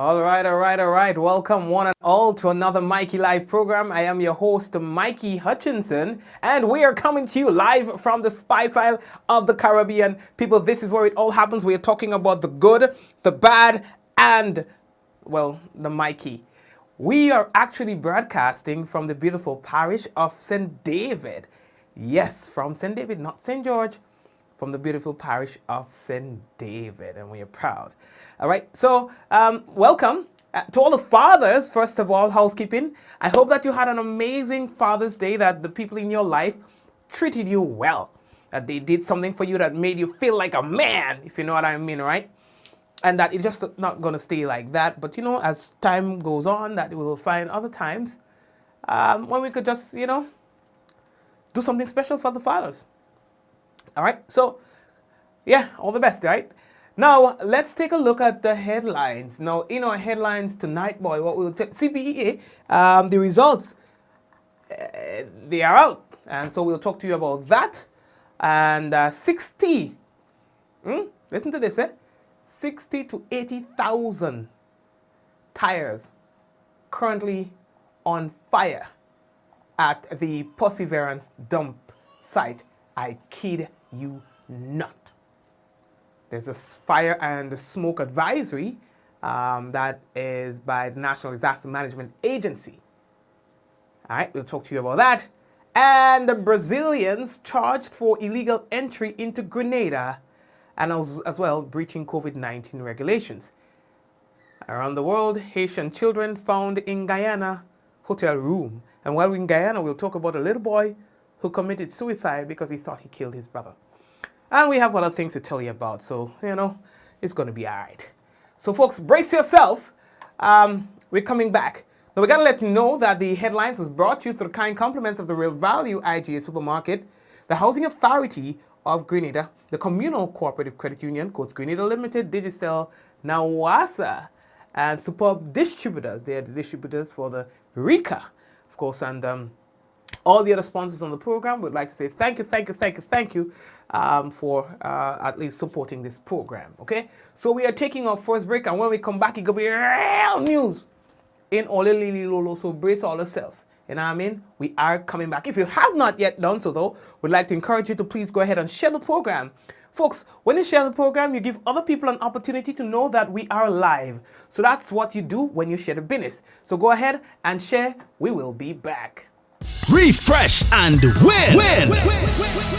All right. Welcome one and all to another Mikey Live program. I am your host, Mikey Hutchinson, and we are coming to you live from the Spice Isle of the Caribbean. People, this is where it all happens. We are talking about the good, the bad, and, well, the Mikey. We are actually broadcasting from the beautiful parish of St. David. Yes, from St. David, not St. George, from the beautiful parish of St. David, and we are proud. All right, so welcome to all the fathers. First of all, housekeeping. I hope that you had an amazing Father's Day, that the people in your life treated you well, that they did something for you that made you feel like a man, if you know what I mean, right? And that it's just not going to stay like that. But, you know, as time goes on, that we will find other times when we could just, you know, do something special for the fathers. All right, so, yeah, all the best, right? Now, let's take a look at the headlines. Now, in our headlines tonight, boy, what we'll take, CPEA, the results, they are out. And so we'll talk to you about that. And 60, listen to this, 60 to 80,000 tires currently on fire at the Perseverance dump site. I kid you not. There's a fire and smoke advisory that is by the National Disaster Management Agency. All right, we'll talk to you about that. And the Brazilians charged for illegal entry into Grenada and as well breaching COVID-19 regulations. Around the world, Haitian children found in Guyana hotel room. And while we're in Guyana, we'll talk about a little boy who committed suicide because he thought he killed his brother. And we have other things to tell you about, so, you know, it's going to be all right. So, folks, brace yourself. We're coming back. Now, we got to let you know that the headlines was brought to you through the kind compliments of the Real Value IGA Supermarket, the Housing Authority of Grenada, the Communal Cooperative Credit Union, Coast Grenada Limited, Digicel, Nawasa, and Superb Distributors. They are the distributors for the RICA, of course, and all the other sponsors on the program. We'd like to say thank you for at least supporting this program, okay? So we are taking our first break, and when we come back, it's going to be real news in Olelili Lolo, so brace all yourself. You know what I mean? We are coming back. If you have not yet done so, though, we'd like to encourage you to please go ahead and share the program. Folks, when you share the program, you give other people an opportunity to know that we are live. So that's what you do when you share the business. So go ahead and share. We will be back. Refresh and win.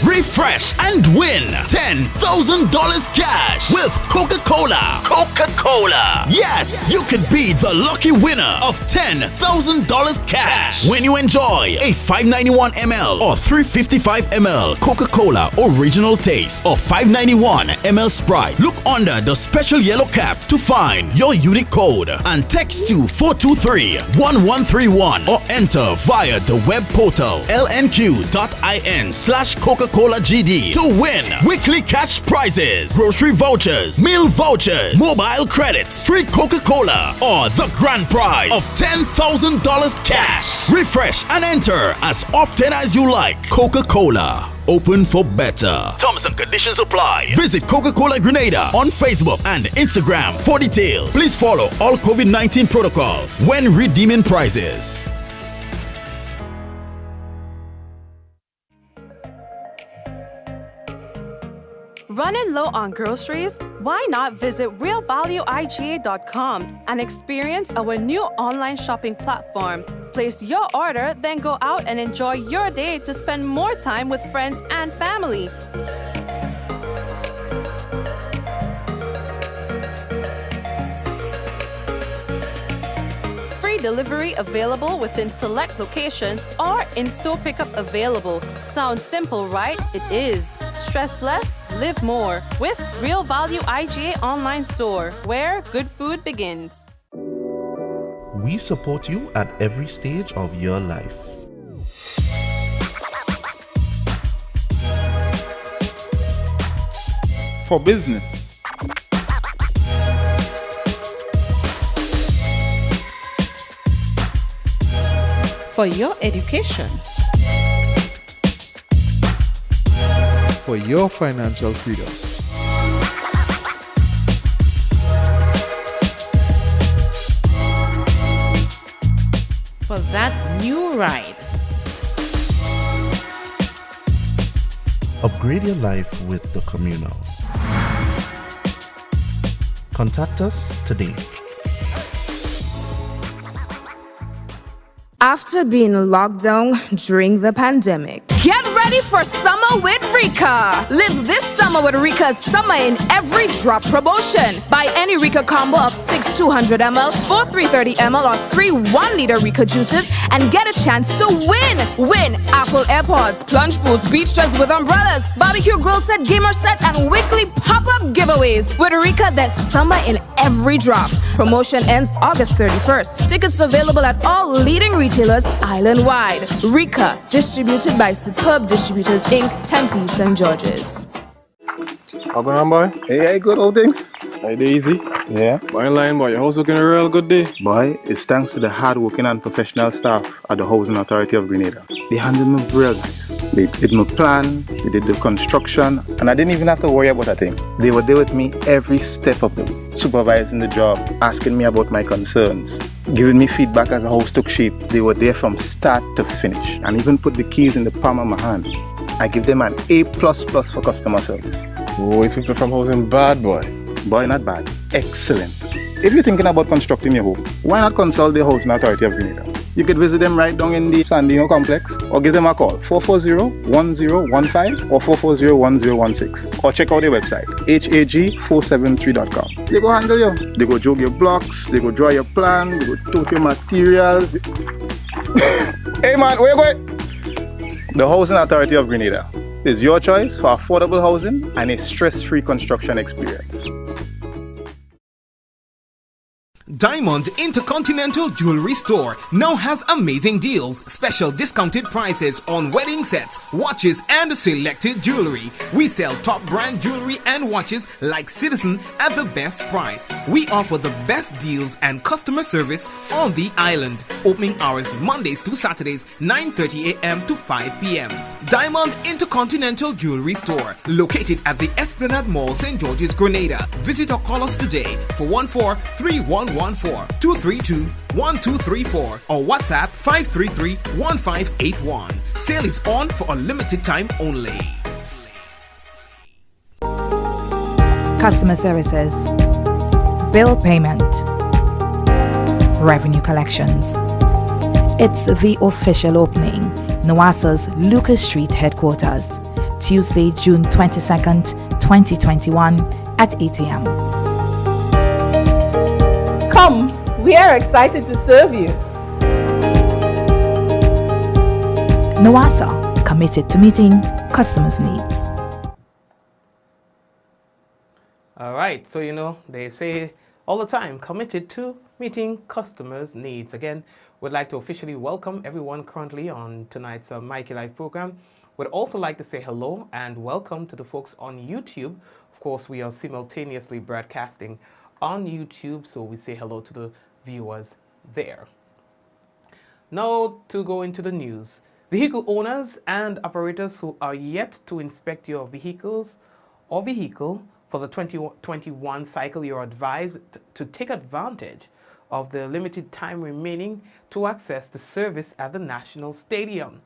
Refresh and win $10,000 cash with Coca-Cola. Yes, you could be the lucky winner of $10,000 cash when you enjoy a 591 ml or 355 ml Coca-Cola original taste or 591 ml Sprite. Look under the special yellow cap to find your unique code and text to 423-1131 or enter via the web portal lnq.in/Coca-Cola-GD to win weekly cash prizes, grocery vouchers, meal vouchers, mobile credits, free Coca-Cola, or the grand prize of $10,000 cash. Refresh and enter as often as you like. Coca-Cola. Open for better. Terms and conditions apply. Visit Coca-Cola Grenada on Facebook and Instagram for details. Please follow all COVID-19 protocols when redeeming prizes. Running low on groceries? Why not visit realvalueiga.com and experience our new online shopping platform? Place your order, then go out and enjoy your day to spend more time with friends and family. Free delivery available within select locations or in-store pickup available. Sounds simple, right? It is. Stress less, live more with Real Value IGA online store, where good food begins. We support you at every stage of your life. For business, for your education, for your financial freedom, that new ride. Upgrade your life with the Communal. Contact us today. After being locked down during the pandemic, get ready for summer with Rika. Live this summer with Rika's Summer in Every Drop promotion. Buy any Rika combo of 6 200ml, 4 330ml, or 3 1-liter Rika juices and get a chance to win. Win Apple AirPods, plunge pools, beach chairs with umbrellas, barbecue grill set, gamer set, and weekly pop-up giveaways. With Rika, there's summer in every drop. Promotion ends August 31st. Tickets available at all leading retailers island-wide. Rika, distributed by Superb Distributors Inc., Tempe, St. George's. How going on, boy? Hey, good old things. Hey, Daisy. Yeah. Boy, in line, boy. Your house looking a real good day. Boy, it's thanks to the hard-working and professional staff at the Housing Authority of Grenada. They handled me real nice. They did my plan, they did the construction, and I didn't even have to worry about a thing. They were there with me every step of the way, supervising the job, asking me about my concerns, giving me feedback as the house took shape. They were there from start to finish, and even put the keys in the palm of my hand. I give them an A++ for customer service. Oh, it's people from housing bad, boy. Boy, not bad. Excellent. If you're thinking about constructing your home, why not consult the Housing Authority of Grenada? You could visit them right down in the Sandino complex, or give them a call 440-1015 or 440-1016, or check out their website hag473.com. They go handle you. They go jog your blocks, they go draw your plan, they go tote your materials. Hey man, where you going? The Housing Authority of Grenada is your choice for affordable housing and a stress-free construction experience. Diamond Intercontinental Jewelry Store now has amazing deals, special discounted prices on wedding sets, watches, and selected jewelry. We sell top brand jewelry and watches like Citizen at the best price. We offer the best deals and customer service on the island. Opening hours Mondays to Saturdays, 9:30 a.m. to 5 p.m. Diamond Intercontinental Jewelry Store, located at the Esplanade Mall, St. George's, Grenada. Visit or call us today for 14-3114-232-1234 or WhatsApp 533-1581. Sale is on for a limited time only. Customer services, bill payment, revenue collections. It's the official opening. NOASA's Lucas Street headquarters, Tuesday, June 22nd, 2021 at 8 a.m. Come, we are excited to serve you. NOASA, committed to meeting customers' needs. All right, so they say all the time, committed to meeting customers' needs. Again, we'd like to officially welcome everyone currently on tonight's Mikey Live program. We'd also like to say hello and welcome to the folks on YouTube. Of course, we are simultaneously broadcasting on YouTube, so we say hello to the viewers there. Now to go into the news. Vehicle owners and operators who are yet to inspect your vehicles or vehicle for the 2021 cycle, you're advised to take advantage of the limited time remaining to access the service at the National Stadium.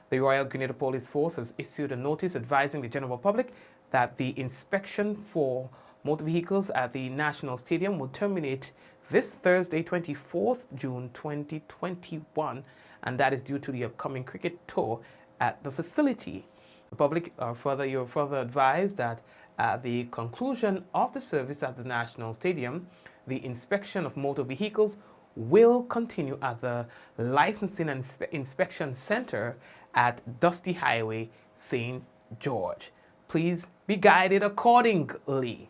The Royal Grenada Police Force has issued a notice advising the general public that the inspection for motor vehicles at the National Stadium will terminate this Thursday, 24th June 2021, and that is due to the upcoming cricket tour at the facility. The public are further advised that at the conclusion of the service at the National Stadium, the inspection of motor vehicles will continue at the Licensing and Inspection Center at Dusty Highway, St. George. Please be guided accordingly.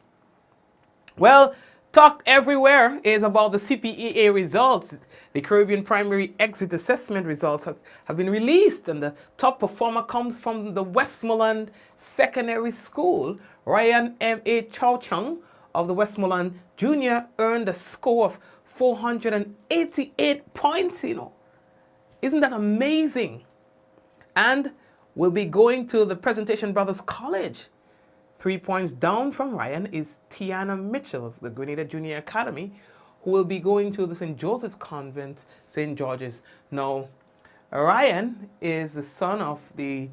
Well, talk everywhere is about the CPEA results. The Caribbean Primary Exit Assessment results have been released, and the top performer comes from the Westmoreland Secondary School. Ryan M.A. Chow Chung of the Westmoreland Junior earned a score of 488 points, Isn't that amazing? And will be going to the Presentation Brothers College. 3 points down from Ryan is Tiana Mitchell of the Grenada Junior Academy, who will be going to the St. Joseph's Convent, St. George's. Now, Ryan is the son of the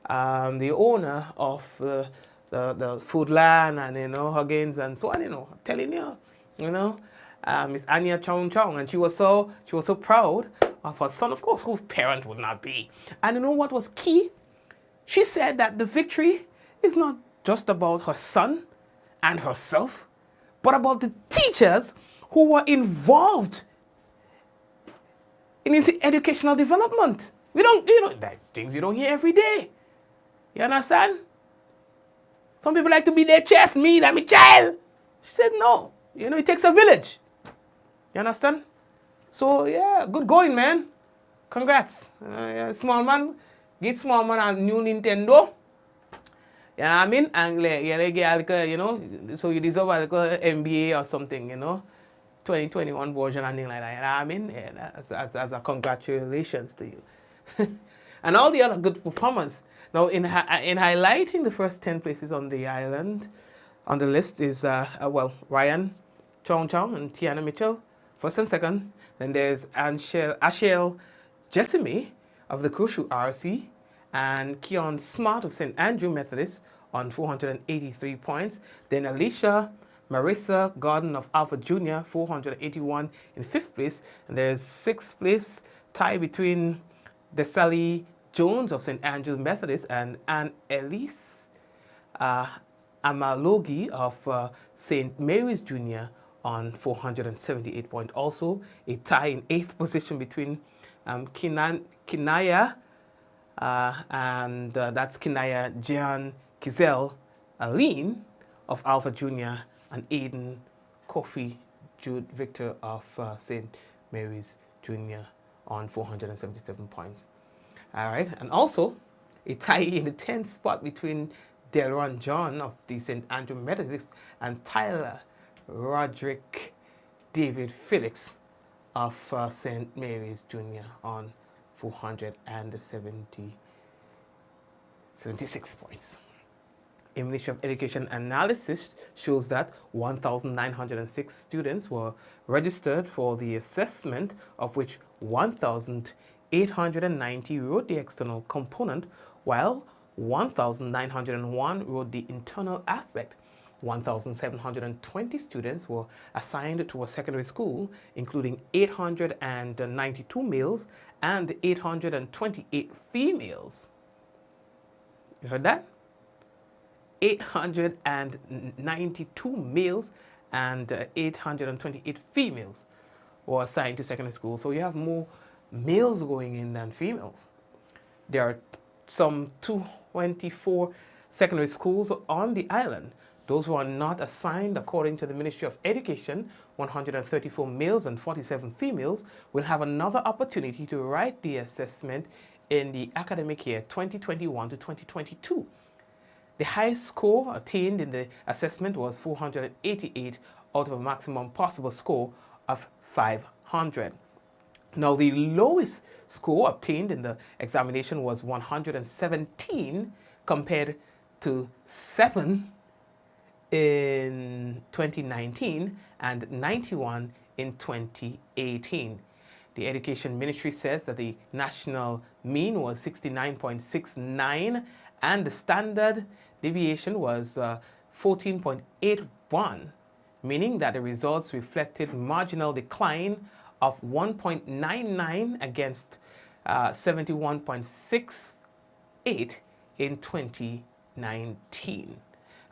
owner of the food land and, you know, Huggins and so on, you know, I'm telling you know, Miss Anya Chong Chong, and she was so proud of her son, of course, whose parent would not be. And you know what was key? She said that the victory is not just about her son and herself, but about the teachers who were involved in his educational development. We don't, you know, that's things you don't hear every day. You understand? Some people like to beat their chest, me, I'm a child. She said, no, you know, it takes a village. You understand? So, yeah, good going, man. Congrats. Yeah, small man, get small man a new Nintendo. You know what I mean? And you know, so you deserve a little MBA or something, you know. 2021 version and things like that. You know what I mean? Yeah, as a congratulations to you. And all the other good performers. Now, in highlighting the first 10 places on the island, on the list is, well, Ryan Chong Chong and Tiana Mitchell, first and second. Then there's Ashel Jessamy of the Krushu RC and Keon Smart of St. Andrew Methodist on 483 points. Then Alicia Marissa Gordon of Alpha Junior, 481 in fifth place. And there's sixth place tie between Desali Jones of St. Andrews Methodist and Anne Elise Amalogi of St. Mary's Junior on 478 points. Also, a tie in eighth position between Kinaya and that's Kinaya Jean Kizel Aline of Alpha Junior and Aiden Kofi Jude Victor of St. Mary's Junior on 477 points. All right, and also a tie in the 10th spot between Delron John of the St. Andrew Methodist and Tyler Roderick David Felix of St. Mary's Junior on 476 points. A Ministry of Education analysis shows that 1,906 students were registered for the assessment, of which 1,890 wrote the external component, while 1,901 wrote the internal aspect. 1,720 students were assigned to a secondary school, including 892 males and 828 females. You heard that? 892 males and 828 females were assigned to secondary school. So you have more males going in than females. There are some 224 secondary schools on the island. Those who are not assigned, according to the Ministry of Education, 134 males and 47 females, will have another opportunity to write the assessment in the academic year 2021 to 2022. The highest score attained in the assessment was 488 out of a maximum possible score of 500. Now, the lowest score obtained in the examination was 117 compared to 7 in 2019 and 91 in 2018. The Education Ministry says that the national mean was 69.69 and the standard deviation was 14.81, meaning that the results reflected marginal decline of 1.99 against 71.68 in 2019.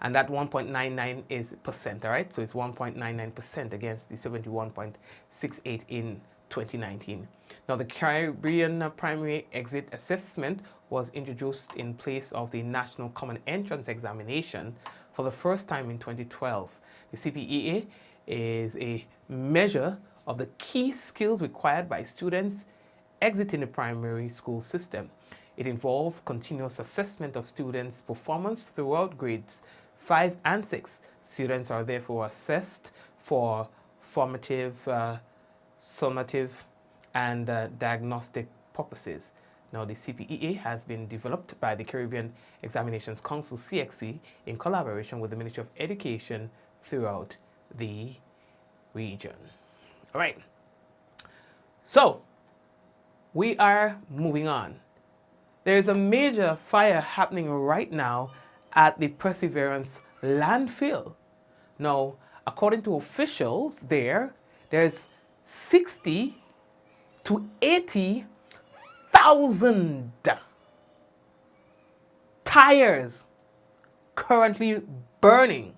And that 1.99 is percent, all right? So it's 1.99% against the 71.68 in 2019. Now, the Caribbean Primary Exit Assessment was introduced in place of the National Common Entrance Examination for the first time in 2012. The CPEA is a measure of the key skills required by students exiting the primary school system. It involves continuous assessment of students' performance throughout grades 5 and 6. Students are therefore assessed for formative, summative, and diagnostic purposes. Now, the CPEA has been developed by the Caribbean Examinations Council, CXC, in collaboration with the Ministry of Education throughout the region. All right. So, we are moving on. There is a major fire happening right now at the Perseverance landfill. Now, according to officials there's 60 to 80,000 tires currently burning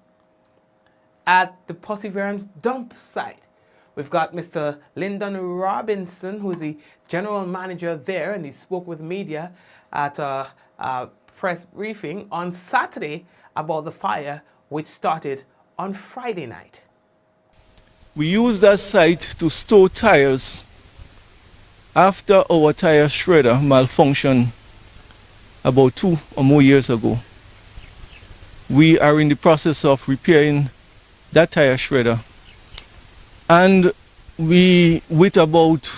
at the Perseverance dump site. We've got Mr. Lyndon Robinson, who's the general manager there, and he spoke with media at a press briefing on Saturday about the fire, which started on Friday night. We used that site to store tires after our tire shredder malfunctioned about 2 or more years ago. We are in the process of repairing that tire shredder, and we, with about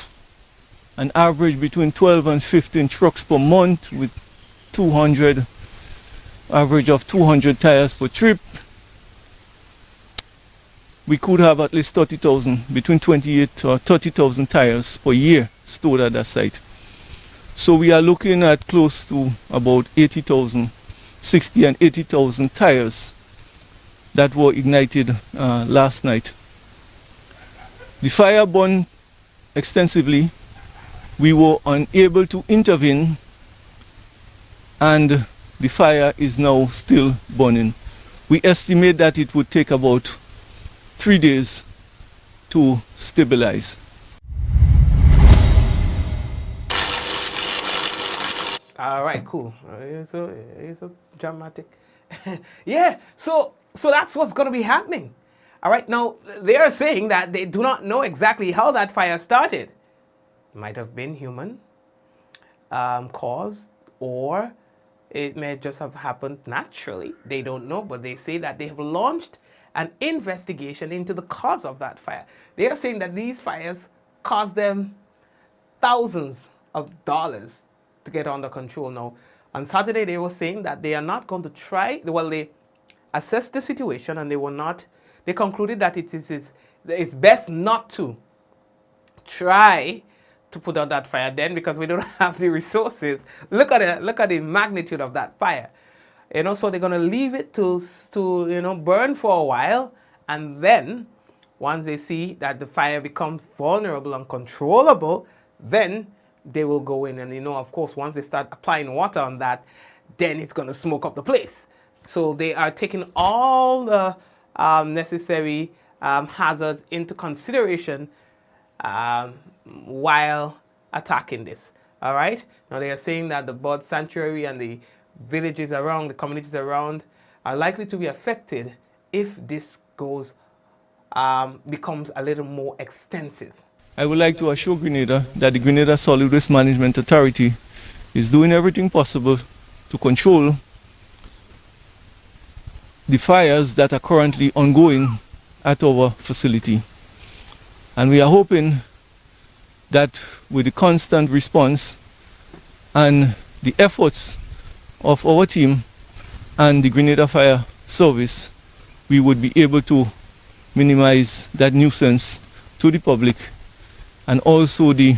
an average between 12 and 15 trucks per month, with average of 200 tires per trip, we could have at least 30,000, between 28 or 30,000 tires per year stored at that site. So we are looking at close to about 80,000, 60 and 80,000 tires that were ignited last night. The fire burned extensively. We were unable to intervene, and the fire is now still burning. We estimate that it would take about 3 days to stabilize. All right, cool. It's a dramatic. Yeah, so that's what's going to be happening. All right, now they are saying that they do not know exactly how that fire started. Might have been human caused, or it may just have happened naturally. They don't know, but they say that they have launched an investigation into the cause of that fire. They are saying that these fires cost them thousands of dollars to get under control. Now, on Saturday, they were saying that they are not going to try. Well, they assessed the situation, and they concluded that it's best not to try to put out that fire then, because we don't have the resources. Look at the magnitude of that fire. So they're going to leave it to burn for a while, and then once they see that the fire becomes vulnerable and controllable, then they will go in, and of course, once they start applying water on that, then it's going to smoke up the place. So they are taking all the necessary hazards into consideration while attacking this. All right. Now they are saying that the bird sanctuary and the villages around, the communities around, are likely to be affected if this becomes a little more extensive. I would like to assure Grenada that the Grenada Solid Waste Management Authority is doing everything possible to control the fires that are currently ongoing at our facility. And we are hoping that with the constant response and the efforts of our team and the Grenada Fire Service, we would be able to minimize that nuisance to the public, and also the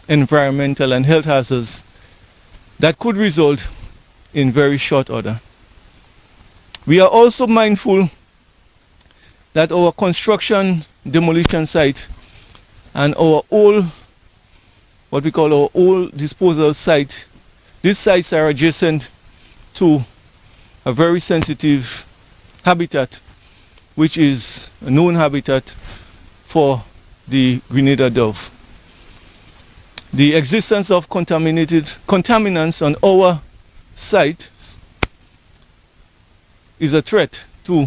environmental and health hazards that could result in very short order. We are also mindful that our construction demolition site and our old, what we call our old disposal site, these sites are adjacent to a very sensitive habitat, which is a known habitat for the Grenada dove. The existence of contaminants on our site is a threat to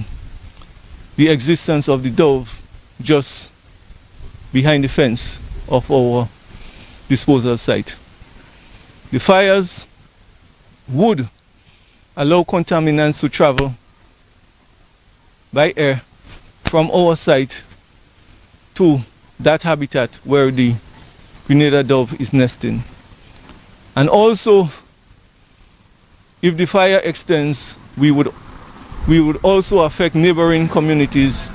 the existence of the dove just behind the fence of our disposal site. The fires would allow contaminants to travel by air from our site to that habitat where the Grenada dove is nesting. And also, if the fire extends, we would also affect neighboring communities,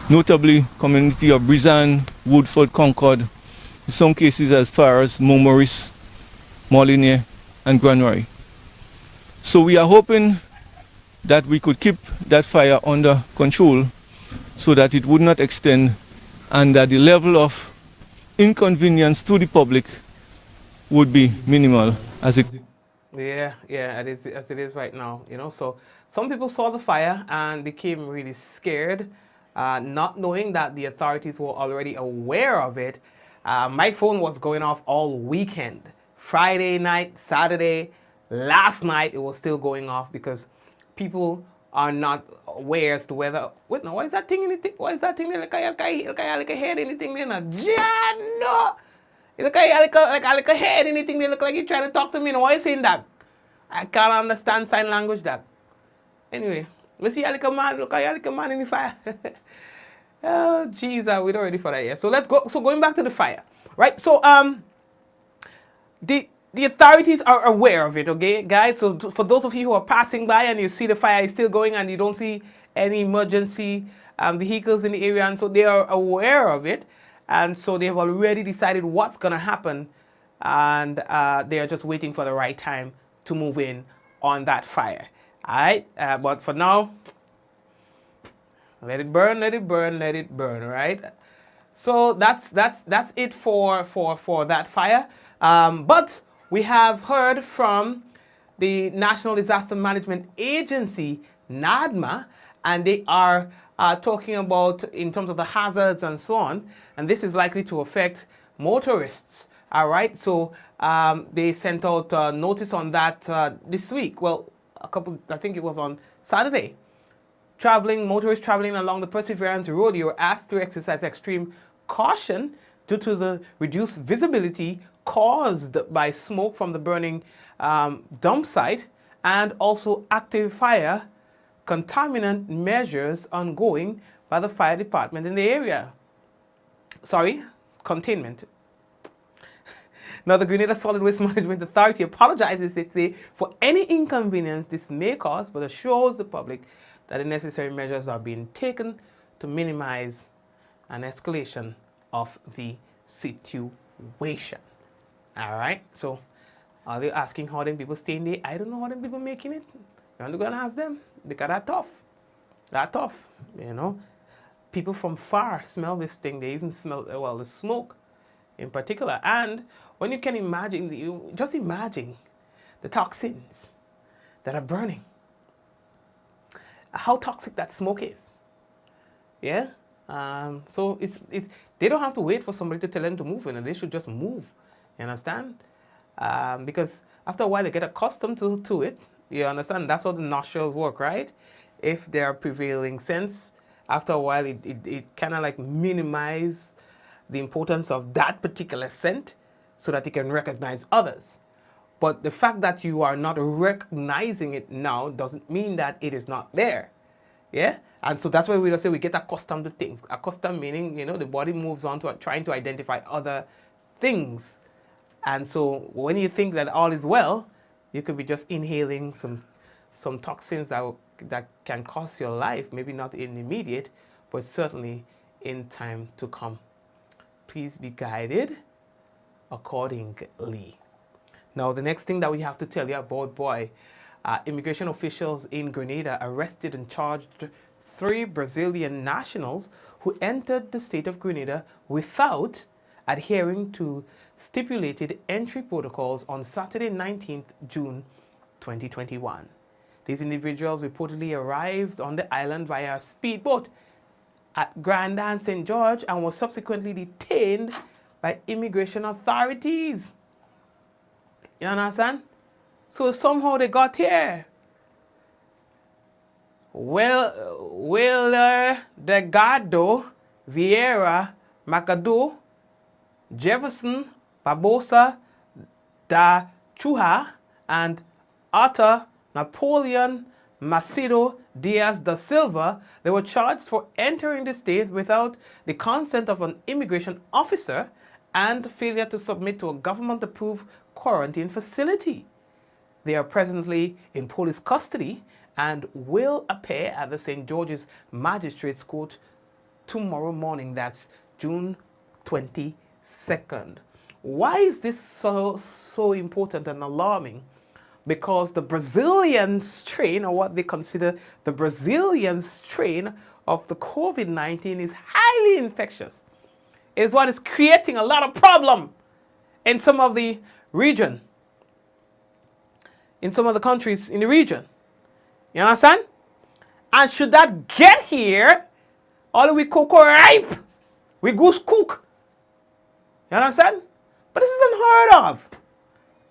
notably community of Brizan, Woodford, Concord, in some cases as far as Motorists, Molyneux, and Grenada. So we are hoping that we could keep that fire under control so that it would not extend and that the level of inconvenience to the public would be minimal as it. Yeah, as it is right now, you know. So some people saw the fire and became really scared, not knowing that the authorities were already aware of it. My phone was going off all weekend, Friday night, Saturday, last night it was still going off because people are not aware as to whether. Wait, no, why is that thing in the thing? Why is that thing like a head anything there? No. You look like a head, anything they look like you're trying to talk to me. No, why are you saying that? I can't understand sign language that. Anyway, we see like a man, look like a man in the fire. Oh, jeez, we're not ready for that yet. So let's go. So going back to the fire, right? So the authorities are aware of it, okay, guys? So for those of you who are passing by and you see the fire is still going and you don't see any emergency vehicles in the area, and so they are aware of it. And so they've already decided what's going to happen, and they are just waiting for the right time to move in on that fire. All right, but for now, let it burn, let it burn, let it burn. Right. So that's it for that fire. But we have heard from the National Disaster Management Agency, NADMA, and they are talking about in terms of the hazards and so on, and this is likely to affect motorists. All right, so they sent out a notice on that this week. Well, I think it was on Saturday. Motorists traveling along the Perseverance Road, you are asked to exercise extreme caution due to the reduced visibility caused by smoke from the burning dump site and also active fire contaminant measures ongoing by the fire department in the area. Sorry, containment. Now, the Grenada Solid Waste Management Authority apologizes, they say, for any inconvenience this may cause, but assures the public that the necessary measures are being taken to minimize an escalation of the situation. All right, so are they asking how them people staying there? I don't know how them people making it. You want to go and ask them? Because that's tough. That's tough, you know. People from far smell this thing. They even smell, well, the smoke in particular. And when you can imagine, just imagine the toxins that are burning. How toxic that smoke is. Yeah? So they don't have to wait for somebody to tell them to move, and they should just move. You understand? Because after a while they get accustomed to it. You understand? That's how the nostrils work, right? If they're prevailing sense, after a while it kind of like minimize the importance of that particular scent so that you can recognize others. But the fact that you are not recognizing it now doesn't mean that it is not there. Yeah? And so that's why we just say we get accustomed to things. Accustomed meaning, you know, the body moves on to trying to identify other things. And so when you think that all is well, you could be just inhaling some toxins that can cost your life, maybe not in the immediate, but certainly in time to come. Please be guided accordingly. Now, the next thing that we have to tell you about, immigration officials in Grenada arrested and charged 3 Brazilian nationals who entered the state of Grenada without adhering to stipulated entry protocols on Saturday, 19th June 2021. These individuals reportedly arrived on the island via a speedboat at Grenada and St. George and were subsequently detained by immigration authorities. You understand? So somehow they got here. Willer Delgado, Vieira, Macado, Jefferson, Barbosa, da Chuha, and Arthur Napoleon Macedo Diaz da Silva, they were charged for entering the state without the consent of an immigration officer and failure to submit to a government-approved quarantine facility. They are presently in police custody and will appear at the St. George's Magistrates Court tomorrow morning. That's June 22nd. Why is this so important and alarming? Because the Brazilian strain, or what they consider the Brazilian strain of the COVID-19, is highly infectious. Is what is creating a lot of problem in some of the region, in some of the countries in the region. You understand? And should that get here, all we cocoa ripe, we goose cook. You understand? But this is unheard of.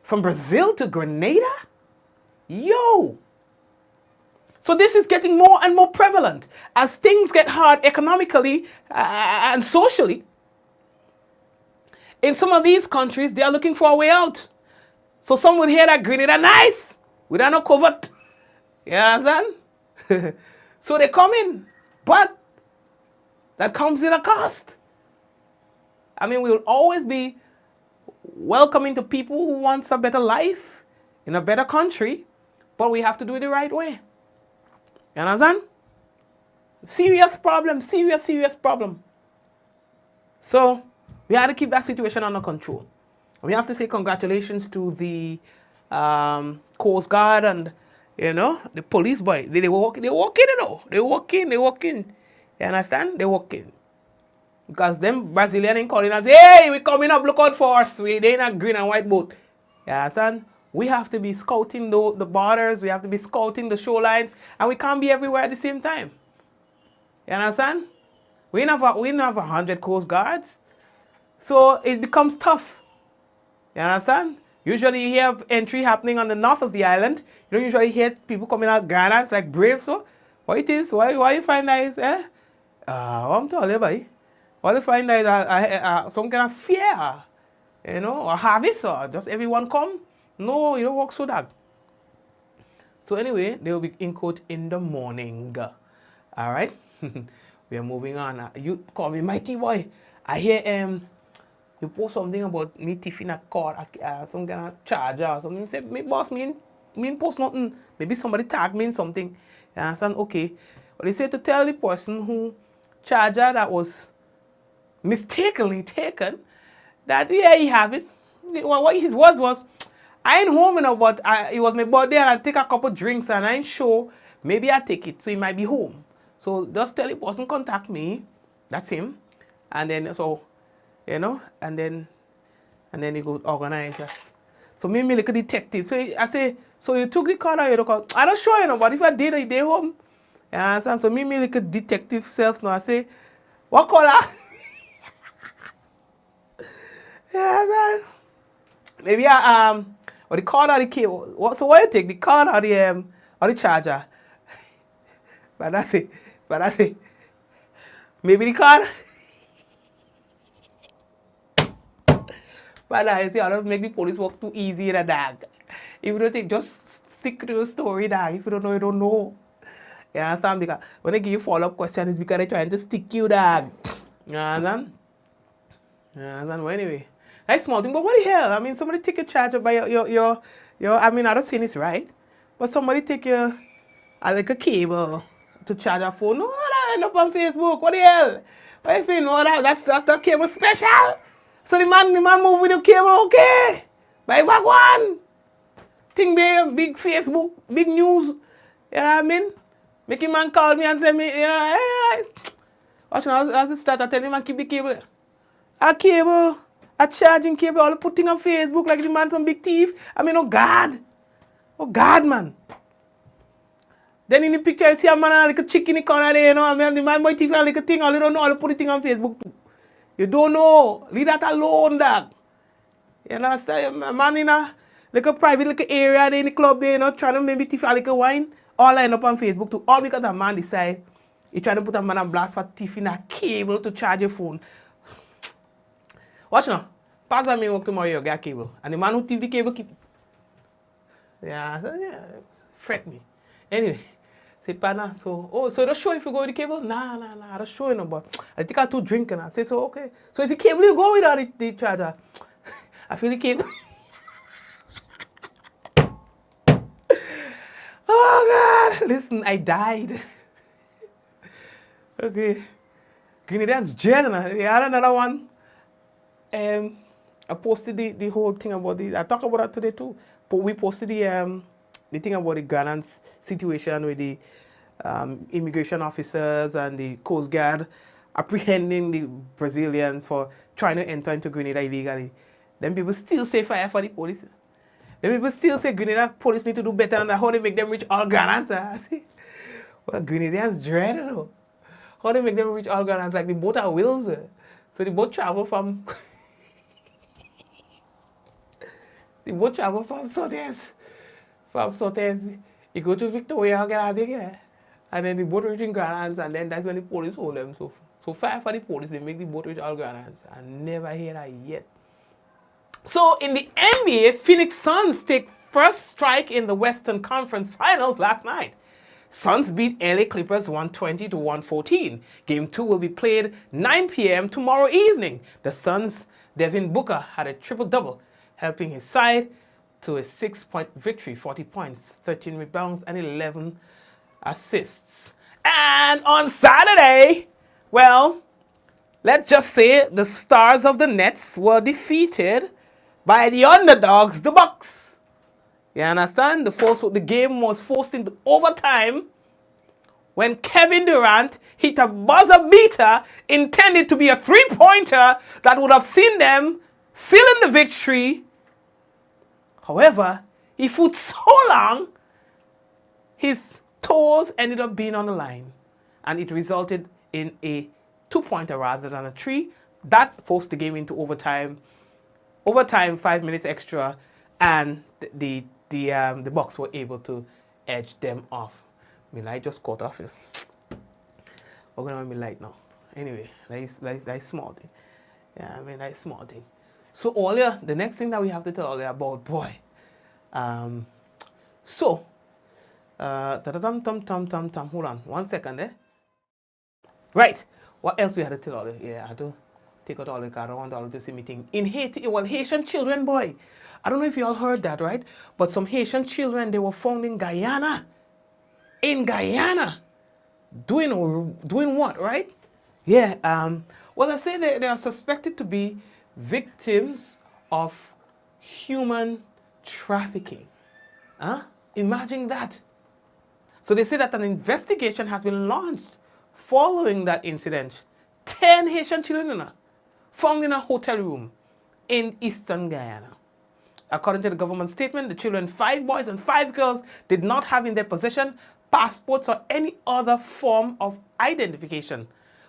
From Brazil to Grenada? Yo! So this is getting more and more prevalent as things get hard economically and socially. In some of these countries, they are looking for a way out. So some would hear that Grenada nice, we don't know covered. You understand? So they come in, but that comes in a cost. I mean, we will always be welcoming to people who want a better life in a better country, but we have to do it the right way. You understand? Serious problem, serious problem. So we have to keep that situation under control. We have to say congratulations to the Coast Guard and, you know, the police boy. They walk in, you know. They walk in. You understand? They walk in. Because them Brazilian ain't calling us, hey, we coming up, look out for us. They ain't a green and white boat. You understand? We have to be scouting the borders. We have to be scouting the shorelines. And we can't be everywhere at the same time. You understand? We don't have 100 Coast Guards. So it becomes tough. You understand? Usually you hear entry happening on the north of the island. You don't usually hear people coming out Guyana. It's like brave, so what it is? Why you find that is, what I'm telling you, boy. What you find that is some kind of fear, you know, or harvest, or just everyone come? No, you don't work so that. So anyway, they will be in court in the morning. All right? We are moving on. You call me Mikey boy. I hear you post something about me thief in a car, some kind of charger or something. You say, me boss, me post nothing. Maybe somebody tagged me in something. You understand? Okay. But they say to tell the person who charger that was mistakenly taken, that yeah, he have it. What his words was, I ain't home, you know, but it was my birthday and I take a couple drinks and I ain't sure. Maybe I take it, so he might be home. So just tell the person contact me. That's him. And then so, you know, and then he go organize us. So me like a detective. So I say, so you took the car or you don't call? I don't sure, you know, but if I did, I did home. You understand? So me like a detective self now. I say, what color? Yeah, man. Maybe or the card or the cable. So what you take? The card or the charger? But that's it. Maybe the card. But I say, I don't make the police work too easy in a dog. If you don't think, just stick to your story, dog. If you don't know, you don't know. You understand? Because when they give you follow-up questions, it's because they're trying to stick you, dog. You understand? Well, anyway. That's small thing, but what the hell? I mean, somebody take your charger by your I mean, I don't say this right, but somebody take your, like a cable to charge a phone. No, that end up on Facebook. What the hell? What if you know that? That's the cable special. So the man move with the cable, okay. Buy back one. Thing big Facebook, big news. You know what I mean? Make a man call me and tell me, you know, hey. Watch now, as it start, I tell him and keep the cable. A cable. A charging cable, all putting on Facebook like the man some big thief. I mean, oh God, man. Then in the picture, you see a man like a chick in the corner there, you know. I mean, the man might thief like a thing, all you don't know, all put the thing on Facebook too. You don't know. Leave that alone, dog. You understand? A man in a like a private like a area there in the club there, you know, trying to maybe thief like a wine, all line up on Facebook too. All because a man decide he trying to put a man on blast for thieving a cable to charge your phone. Watch now. Pass by me work tomorrow, you get a cable. And the man who thief the cable keep. Yeah, fret me. Anyway, say, partner, so don't show if you go with the cable? Nah, I don't show you no, but I think I too drinking. I say, so okay. So is the cable you go with or the charger? I feel the cable. Oh God, listen, I died. Okay. Grenada's jail now. They had another one. I posted the whole thing about I talked about that today too. But we posted the thing about the Guyana situation with the immigration officers and the Coast Guard apprehending the Brazilians for trying to enter into Grenada illegally. Then people still say fire for the police. Then people still say Grenada police need to do better than that. How they make them reach all Ghanaians? Well, Grenadians dread it. How they make them reach all Ghanaians? Like the boat are wheels. So the boat travel from Sotes. From Sotes, you go to Victoria, get out of there. And then the boat reaching Ghanaians, and then that's when the police hold them. So fire for the police, they make the boat reach all Ghanaians. I never hear that yet. So in the NBA, Phoenix Suns take first strike in the Western Conference Finals last night. Suns beat LA Clippers 120 to 114. Game 2 will be played 9 p.m. tomorrow evening. The Suns' Devin Booker had a triple-double, helping his side to a 6-point victory, 40 points, 13 rebounds, and 11 assists. And on Saturday, well, let's just say the stars of the Nets were defeated by the underdogs, the Bucks. You understand? The game was forced into overtime when Kevin Durant hit a buzzer beater intended to be a three-pointer that would have seen them sealing the victory. However, he foot so long, his toes ended up being on the line, and it resulted in a two-pointer rather than a three. That forced the game into overtime. Overtime, 5 minutes extra, and the Bucks were able to edge them off. My light just caught off. We're gonna have me light now. Anyway, that's small thing. Yeah, I mean that's small thing. So Olia, the next thing that we have to tell Olia about, boy. Hold on 1 second there. Right. What else we had to tell Olia? Yeah, I had to take out all the car. I want all to see me thing. In Haiti, well, Haitian children, boy. I don't know if you all heard that, right? But some Haitian children, they were found in Guyana. In Guyana. Doing what, right? Yeah. Well, I say they are suspected to be victims of human trafficking. Imagine that. So they say that an investigation has been launched following that incident. 10 Haitian children found in a hotel room in eastern Guyana. According to the government statement, the children, 5 boys and 5 girls, did not have in their possession passports or any other form of identification.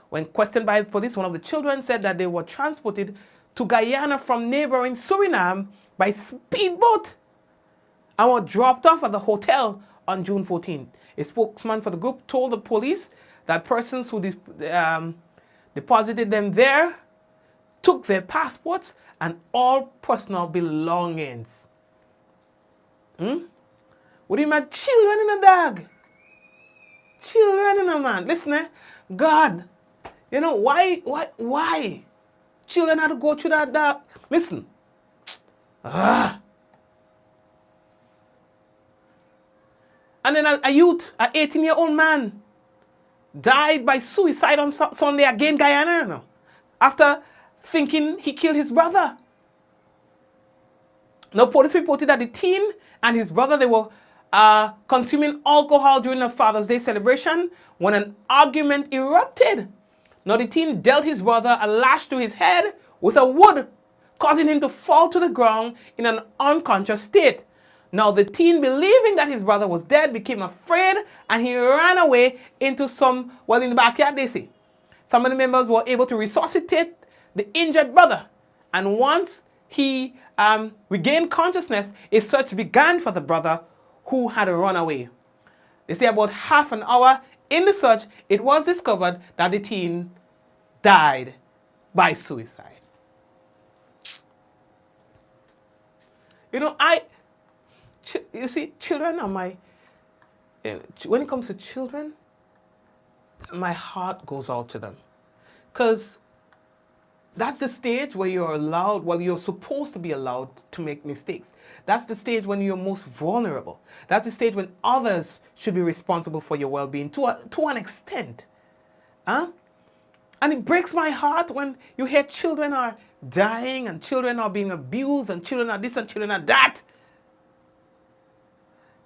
When questioned by the police, one of the children said that they were transported to Guyana from neighboring Suriname by speedboat and were dropped off at the hotel on June 14. A spokesman for the group told the police that persons who deposited them there took their passports and all personal belongings. What do you mean? Children in a dog. Children in a man. Listen, God, you know, why? Children had to go through that dog. Listen. And then a youth, an 18-year-old man, died by suicide on Sunday again, Guyana, after thinking he killed his brother. Now, police reported that the teen and his brother, they were consuming alcohol during a Father's Day celebration when an argument erupted. Now, the teen dealt his brother a lash to his head with a wood, causing him to fall to the ground in an unconscious state. Now, the teen, believing that his brother was dead, became afraid and he ran away into in the backyard, they say. Family members were able to resuscitate the injured brother. And once he regained consciousness, a search began for the brother who had run away. They say about half an hour in the search, it was discovered that the teen died by suicide. You know, you see, children are when it comes to children, my heart goes out to them. Because that's the stage where you're allowed, well, you're supposed to be allowed to make mistakes. That's the stage when you're most vulnerable. That's the stage when others should be responsible for your well-being to an extent. And it breaks my heart when you hear children are dying and children are being abused and children are this and children are that.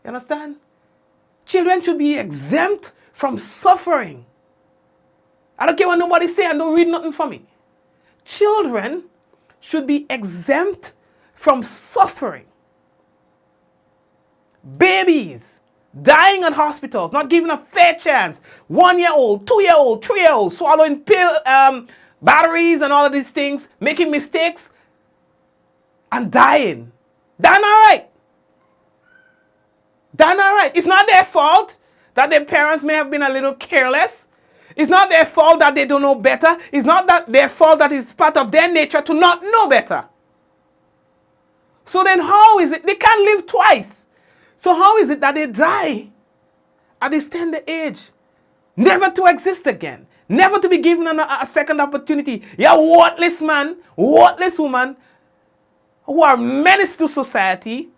You understand? Children should be exempt from suffering. I don't care what nobody say and don't read nothing for me. Children should be exempt from suffering. Babies dying in hospitals, not given a fair chance. 1-year-old, 2-year-old, 3-year-old, swallowing pill, batteries and all of these things, making mistakes and dying. Dying all right. Dying all right. It's not their fault that their parents may have been a little careless. It's not their fault that they don't know better. It's not that their fault that it's part of their nature to not know better. So then how is it? They can't live twice. So how is it that they die at this tender age? Never to exist again. Never to be given a second opportunity. You're a worthless man, worthless woman who are menace to society.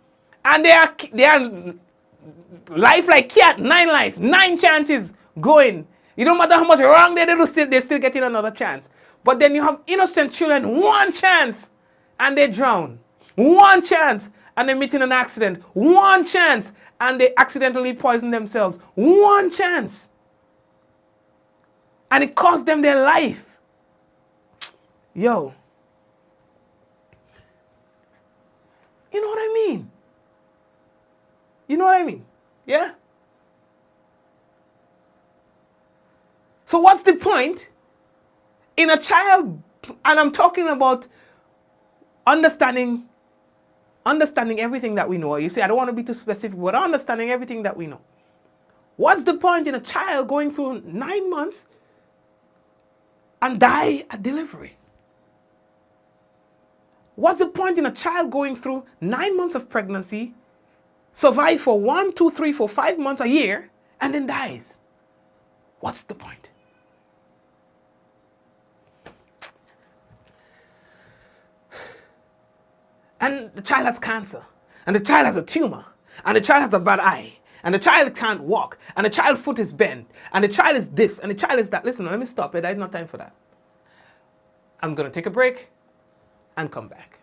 And they are life like cat, 9 life, 9 chances going. It don't matter how much wrong they do, they're still getting another chance. But then you have innocent children, 1 chance, and they drown. 1 chance, and they meet in an accident. 1 chance, and they accidentally poison themselves. 1 chance. And it cost them their life. Yo. You know what I mean? You know what I mean? Yeah? So what's the point in a child, and I'm talking about understanding everything that we know. You see, I don't want to be too specific, but understanding everything that we know. What's the point in a child going through 9 months and die at delivery? What's the point in a child going through 9 months of pregnancy, survive for 1, 2, 3, 4, 5 months, a year, and then dies? What's the point? And the child has cancer, and the child has a tumor, and the child has a bad eye, and the child can't walk, and the child's foot is bent, and the child is this, and the child is that. Listen, let me stop it. There's no time for that. I'm going to take a break and come back.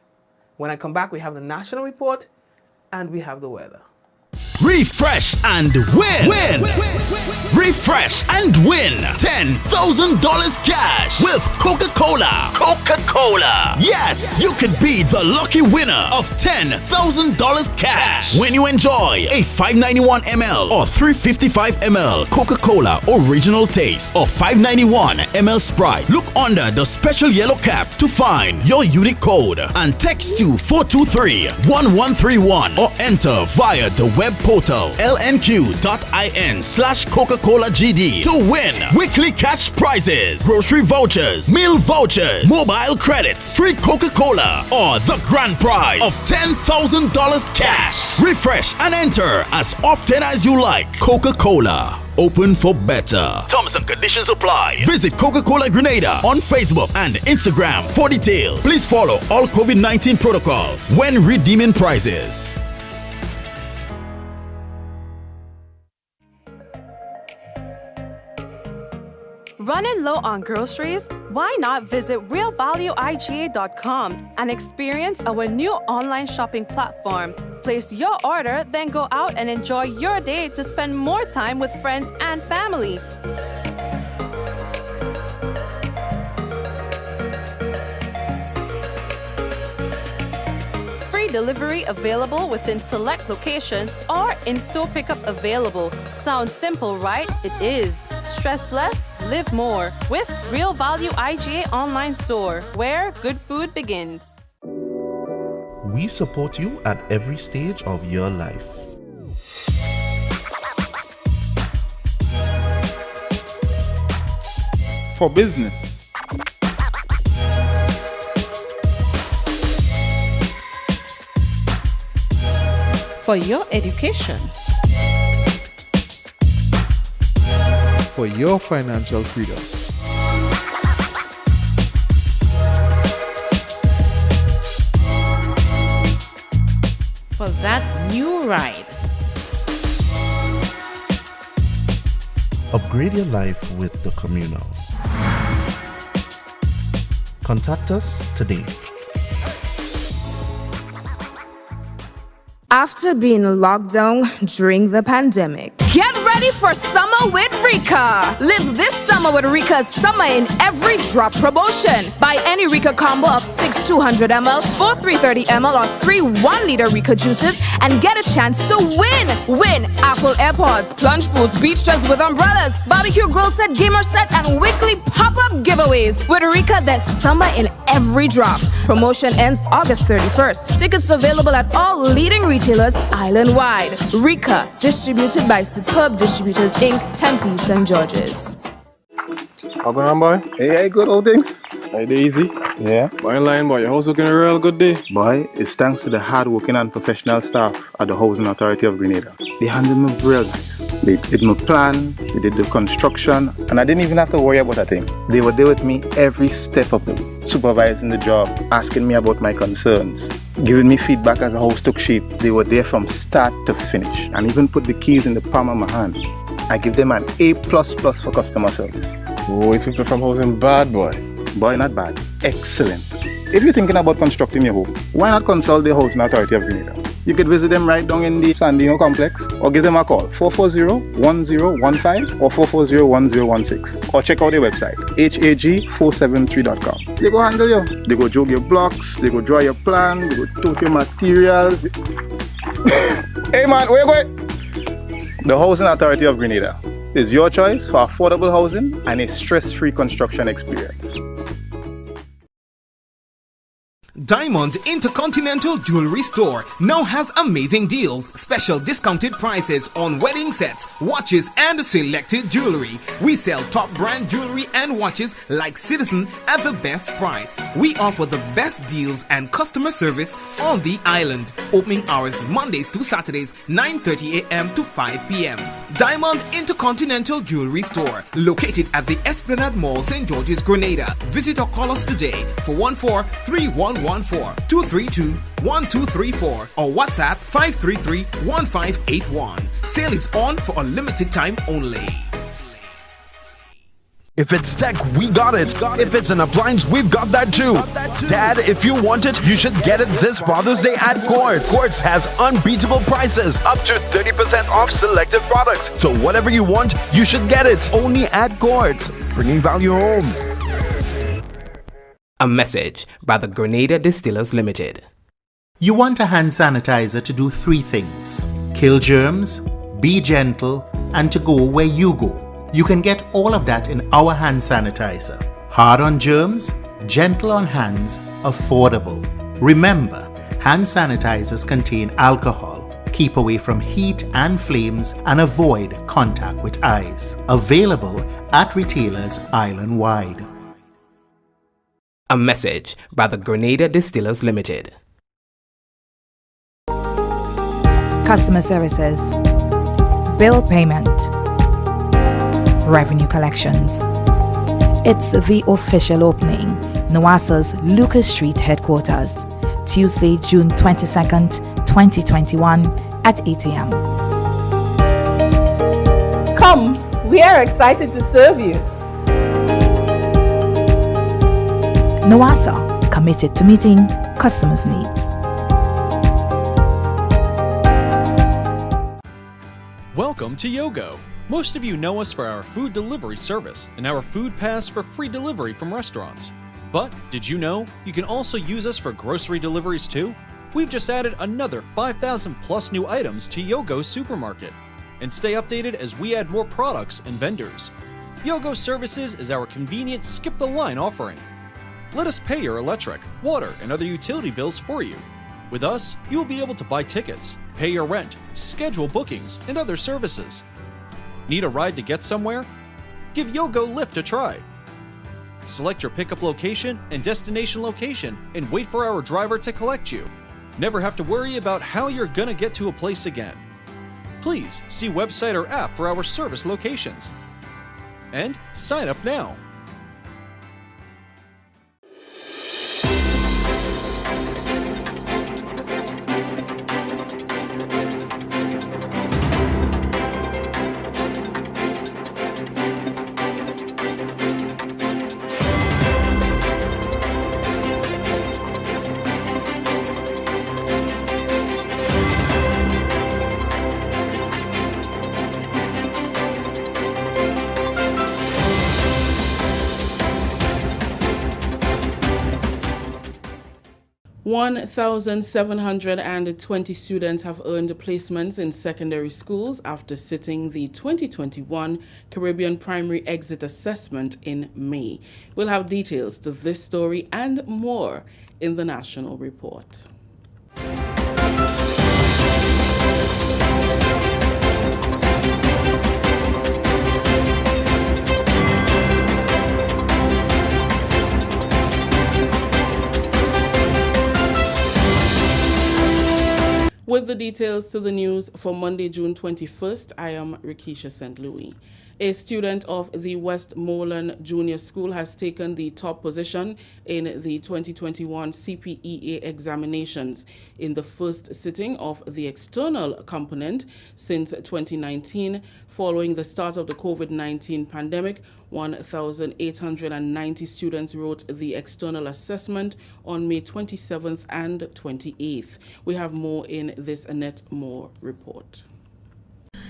When I come back, we have the national report, and we have the weather. Refresh and win. Refresh and win $10,000 cash with Coca-Cola. Coca-Cola. Yes, you could be the lucky winner of $10,000 cash when you enjoy a 591 ml or 355 ml Coca-Cola original taste or 591 ml Sprite. Look under the special yellow cap to find your unique code and text to 423-1131 or enter via the web portal lnq.in/Coca-Cola-GD to win weekly cash prizes, grocery vouchers, meal vouchers, mobile credits, free Coca-Cola, or the grand prize of $10,000 cash. Refresh and enter as often as you like. Coca-Cola. Open for better. Terms and conditions apply. Visit Coca-Cola Grenada on Facebook and Instagram for details. Please follow all COVID-19 protocols when redeeming prizes. Running low on groceries? Why not visit realvalueiga.com and experience our new online shopping platform? Place your order, then go out and enjoy your day to spend more time with friends and family. Free delivery available within select locations or in-store pickup available. Sounds simple, right? It is. Stress less, live more with Real Value IGA online store, where good food begins. We support you at every stage of your life. For business, For your education. for your financial freedom. For that new ride. Upgrade your life with the communal. Contact us today. After being locked down during the pandemic, get ready for summer with Rika. Live this summer with Rika's Summer in Every Drop promotion. Buy any Rika combo of 6 200ml, 4 330ml, or 3 1-liter Rika juices and get a chance to win. Win Apple AirPods, plunge pools, beach chairs with umbrellas, barbecue grill set, gamer set, and weekly pop-up giveaways. With Rika, there's summer in every drop. Promotion ends August 31st. Tickets available at all leading retailers island-wide. Rika, distributed by Superb Distributors Inc., Tempe, St. George's. How going on, boy? Hey, good old things. Hey, they easy? Yeah. Boy, in line, boy. Your house looking a real good day. Boy, it's thanks to the hard-working and professional staff at the Housing Authority of Grenada. They handled me real nice. They did my plan, they did the construction, and I didn't even have to worry about a thing. They were there with me every step of the way, supervising the job, asking me about my concerns, giving me feedback as the house took shape. They were there from start to finish, and even put the keys in the palm of my hand. I give them an A++ for customer service. Oh, it's people from housing bad, boy. Boy, not bad. Excellent. If you're thinking about constructing your home, why not consult the Housing Authority of Grenada? You could visit them right down in the Sandino complex or give them a call 440-1015 or 440-1016 or check out their website hag473.com. They go handle you. They go jog your blocks, they go draw your plan, they go tote your materials. Hey man, where you going? The Housing Authority of Grenada is your choice for affordable housing and a stress-free construction experience. Diamond Intercontinental Jewelry Store now has amazing deals, special discounted prices on wedding sets, watches, and selected jewelry. We sell top brand jewelry and watches like Citizen at the best price. We offer the best deals and customer service on the island. Opening hours Mondays to Saturdays, 9:30 a.m. to 5 p.m. Diamond Intercontinental Jewelry Store, located at the Esplanade Mall, St. George's, Grenada. Visit or call us today for 14-3114-232-1234 or WhatsApp 533-1581. Sale is on for a limited time only. If it's tech, we got it. If it's an appliance, we've got that too. Dad, if you want it, you should get it this Father's Day at Quartz. Quartz has unbeatable prices, up to 30% off selected products. So whatever you want, you should get it. Only at Quartz, bringing value home. A message by the Grenada Distillers Limited. You want a hand sanitizer to do 3 things: kill germs, be gentle, and to go where you go. You can get all of that in our hand sanitizer. Hard on germs, gentle on hands, affordable. Remember, hand sanitizers contain alcohol. Keep away from heat and flames and avoid contact with eyes. Available at retailers island-wide. A message by the Grenada Distillers Limited. Customer services, bill payment, revenue collections. It's the official opening, NOASA's Lucas Street headquarters, Tuesday, June 22nd, 2021 at 8 a.m. Come, we are excited to serve you. NOASA, committed to meeting customers' needs. Welcome to Yogo. Most of you know us for our food delivery service and our food pass for free delivery from restaurants. But did you know you can also use us for grocery deliveries too? We've just added another 5,000 plus new items to Yogo's supermarket. And stay updated as we add more products and vendors. Yogo Services is our convenient skip the line offering. Let us pay your electric, water, and other utility bills for you. With us, you will be able to buy tickets, pay your rent, schedule bookings, and other services. Need a ride to get somewhere? Give Yogo Lyft a try. Select your pickup location and destination location and wait for our driver to collect you. Never have to worry about how you're gonna get to a place again. Please see website or app for our service locations. And sign up now. 1,720 students have earned placements in secondary schools after sitting the 2021 Caribbean Primary Exit Assessment in May. We'll have details to this story and more in the National Report. With the details to the news for Monday, June 21st, I am Rikisha St. Louis. A student of the Westmoreland Junior School has taken the top position in the 2021 CPEA examinations in the first sitting of the external component since 2019. Following the start of the COVID-19 pandemic, 1,890 students wrote the external assessment on May 27th and 28th. We have more in this Annette Moore report.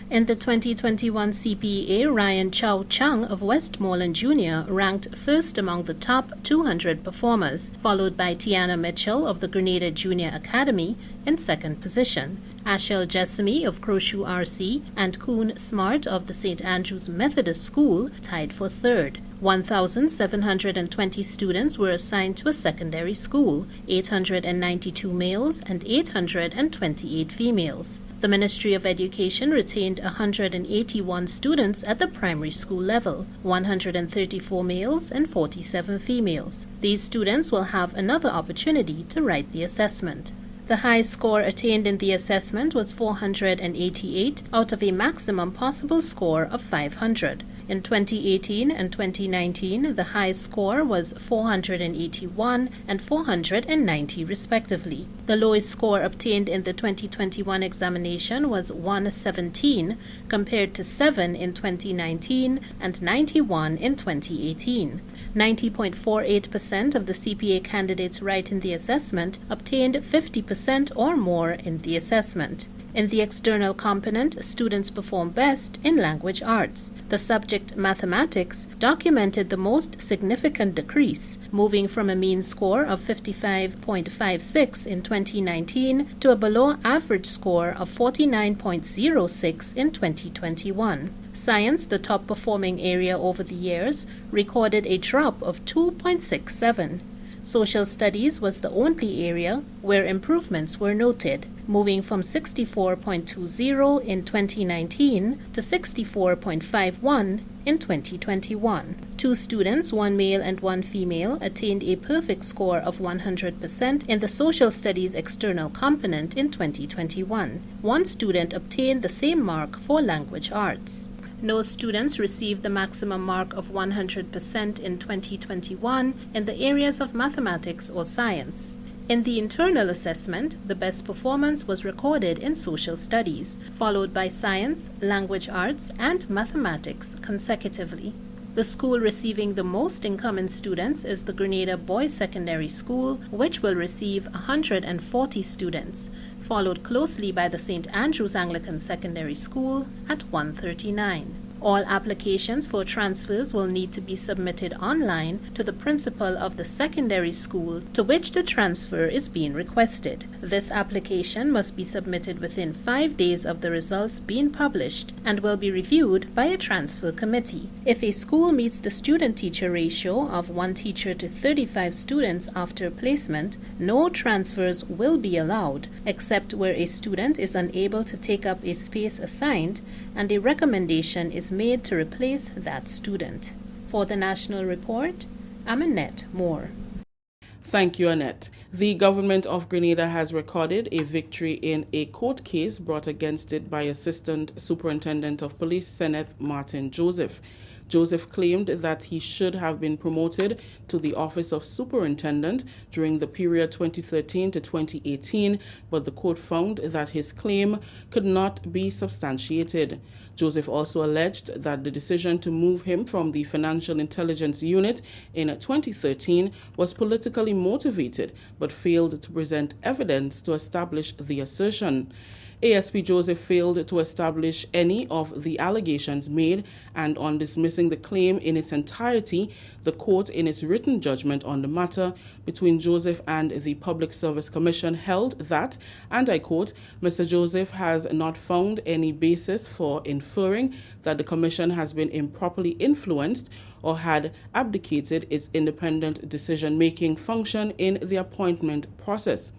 In the 2021 CPEA, Ryan Chow Chung of Westmoreland Junior ranked first among the top 200 performers, followed by Tiana Mitchell of the Grenada Junior Academy in second position. Ashel Jessamy of Crowshoe RC and Koon Smart of the St. Andrew's Methodist School tied for third. 1,720 students were assigned to a secondary school, 892 males and 828 females. The Ministry of Education retained 181 students at the primary school level, 134 males and 47 females. These students will have another opportunity to write the assessment. The high score attained in the assessment was 488 out of a maximum possible score of 500. In 2018 and 2019, the high score was 481 and 490 respectively. The lowest score obtained in the 2021 examination was 117 compared to 7 in 2019 and 91 in 2018. 90.48% of the CPA candidates writing the assessment obtained 50% or more in the assessment. In the external component, students performed best in language arts. The subject mathematics documented the most significant decrease, moving from a mean score of 55.56 in 2019 to a below average score of 49.06 in 2021. Science, the top performing area over the years, recorded a drop of 2.67. Social studies was the only area where improvements were noted, moving from 64.20 in 2019 to 64.51 in 2021. 2 students, 1 male and 1 female, attained a perfect score of 100% in the social studies external component in 2021. 1 student obtained the same mark for language arts. No students received the maximum mark of 100% in 2021 in the areas of mathematics or science. In the internal assessment, the best performance was recorded in social studies, followed by science, language arts, and mathematics consecutively. The school receiving the most incoming students is the Grenada Boys Secondary School, which will receive 140 students, followed closely by the St. Andrew's Anglican Secondary School at 139. All applications for transfers will need to be submitted online to the principal of the secondary school to which the transfer is being requested. This application must be submitted within 5 days of the results being published and will be reviewed by a transfer committee. If a school meets the student-teacher ratio of 1 teacher to 35 students after placement, no transfers will be allowed, except where a student is unable to take up a space assigned and a recommendation is made to replace that student. For the National Report, I'm Annette Moore. Thank you, Annette. The government of Grenada has recorded a victory in a court case brought against it by Assistant Superintendent of Police Senneth Martin Joseph. Joseph claimed that he should have been promoted to the office of superintendent during the period 2013 to 2018, but the court found that his claim could not be substantiated. Joseph also alleged that the decision to move him from the Financial Intelligence Unit in 2013 was politically motivated, but failed to present evidence to establish the assertion. ASP Joseph failed to establish any of the allegations made, and on dismissing the claim in its entirety, the court, in its written judgment on the matter between Joseph and the Public Service Commission, held that, and I quote, Mr. Joseph has not found any basis for inferring that the Commission has been improperly influenced or had abdicated its independent decision-making function in the appointment process.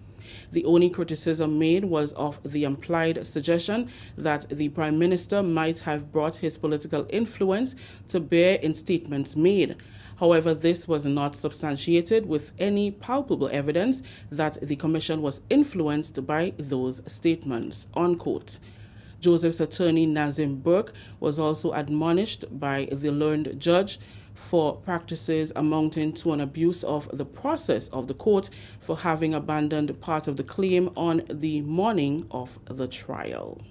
The only criticism made was of the implied suggestion that the Prime Minister might have brought his political influence to bear in statements made. However, this was not substantiated with any palpable evidence that the Commission was influenced by those statements, unquote. Joseph's attorney Nazim Burke was also admonished by the learned judge for practices amounting to an abuse of the process of the court for having abandoned part of the claim on the morning of the trial.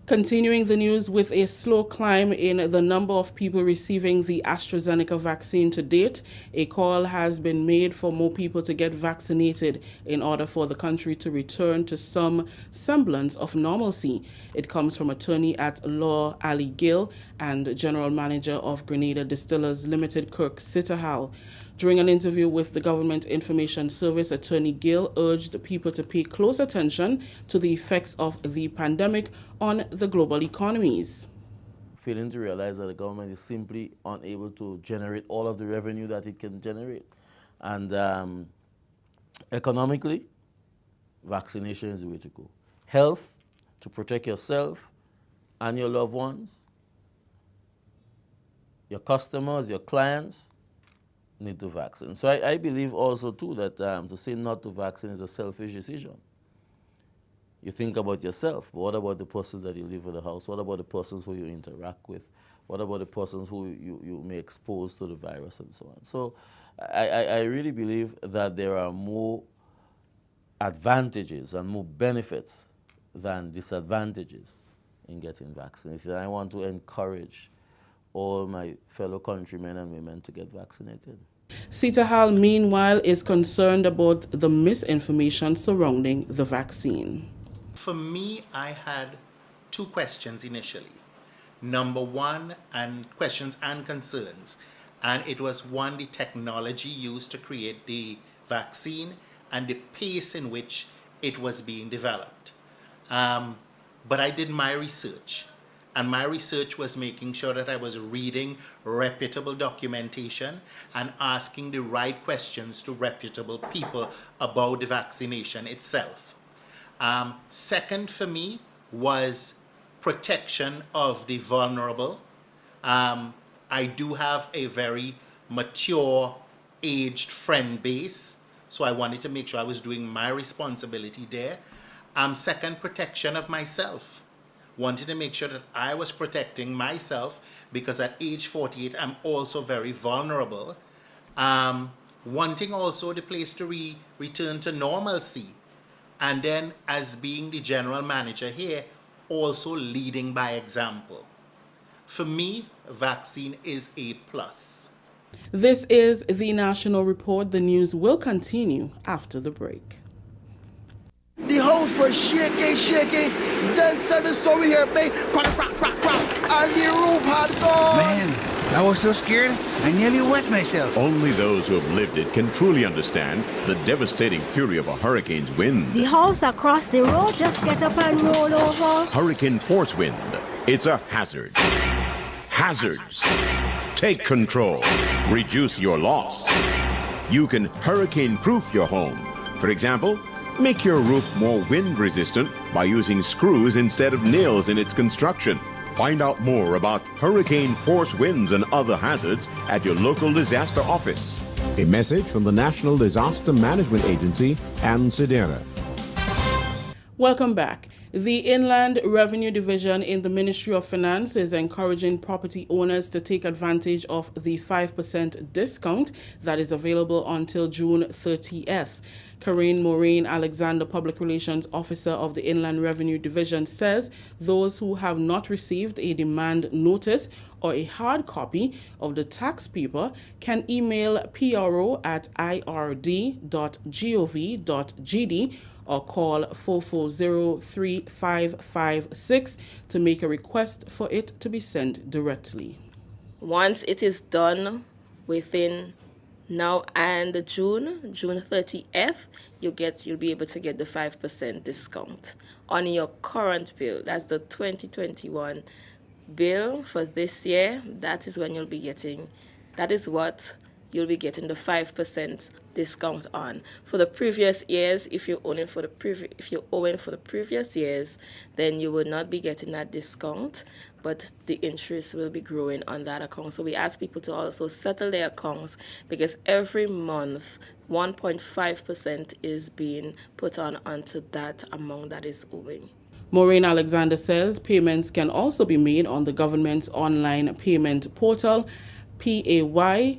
Continuing the news, with a slow climb in the number of people receiving the AstraZeneca vaccine to date, a call has been made for more people to get vaccinated in order for the country to return to some semblance of normalcy. It comes from attorney at law Ali Gill and general manager of Grenada Distillers Limited, Kirk Sitterhall. During an interview with the Government Information Service, Attorney Gill urged people to pay close attention to the effects of the pandemic on the global economies. Failing to realize that the government is simply unable to generate all of the revenue that it can generate. And economically, vaccination is the way to go. Health, to protect yourself and your loved ones, your customers, your clients, need to vaccinate. So I believe also too that to say not to vaccinate is a selfish decision. You think about yourself, but what about the persons that you live in the house? What about the persons who you interact with? What about the persons who you may expose to the virus and so on? So I really believe that there are more advantages and more benefits than disadvantages in getting vaccinated. And I want to encourage all my fellow countrymen and women to get vaccinated. Sitterhall, meanwhile, is concerned about the misinformation surrounding the vaccine. For me, I had two questions initially. Number one, and questions and concerns. And it was one, the technology used to create the vaccine and the pace in which it was being developed. But I did my research. And my research was making sure that I was reading reputable documentation and asking the right questions to reputable people about the vaccination itself. Second for me was protection of the vulnerable. I do have a very mature, aged friend base, so I wanted to make sure I was doing my responsibility there. Second, protection of myself. Wanted to make sure that I was protecting myself because at age 48, I'm also very vulnerable. Wanting also the place to return to normalcy. And then as being the general manager here, also leading by example. For me, vaccine is a plus. This is the National Report. The news will continue after the break. The house was shaking. Then suddenly saw we hear bang, crack, and the roof had gone. Man, I was so scared, I nearly wet myself. Only those who have lived it can truly understand the devastating fury of a hurricane's wind. The house across the road just get up and roll over. Hurricane force wind. It's a hazard. Hazards. Take control. Reduce your loss. You can hurricane-proof your home. For example, make your roof more wind-resistant by using screws instead of nails in its construction. Find out more about hurricane force winds and other hazards at your local disaster office. A message from the National Disaster Management Agency and SEDERA. Welcome back. The Inland Revenue Division in the Ministry of Finance is encouraging property owners to take advantage of the 5% discount that is available until June 30th. Karine Maureen Alexander, Public Relations Officer of the Inland Revenue Division, says those who have not received a demand notice or a hard copy of the tax paper can email pro@ird.gov.gd or call 440-3556 to make a request for it to be sent directly. Once it is done within now and June 30th, you'll be able to get the 5% discount on your current bill. That's the 2021 bill for this year. That is when you'll be getting, that is what you'll be getting the 5% discount on. For the previous years, if you're owing for the previous years, then you will not be getting that discount, but the interest will be growing on that account. So we ask people to also settle their accounts, because every month 1.5% is being put on onto that amount that is owing. Maureen Alexander says payments can also be made on the government's online payment portal, pay.gov.gd.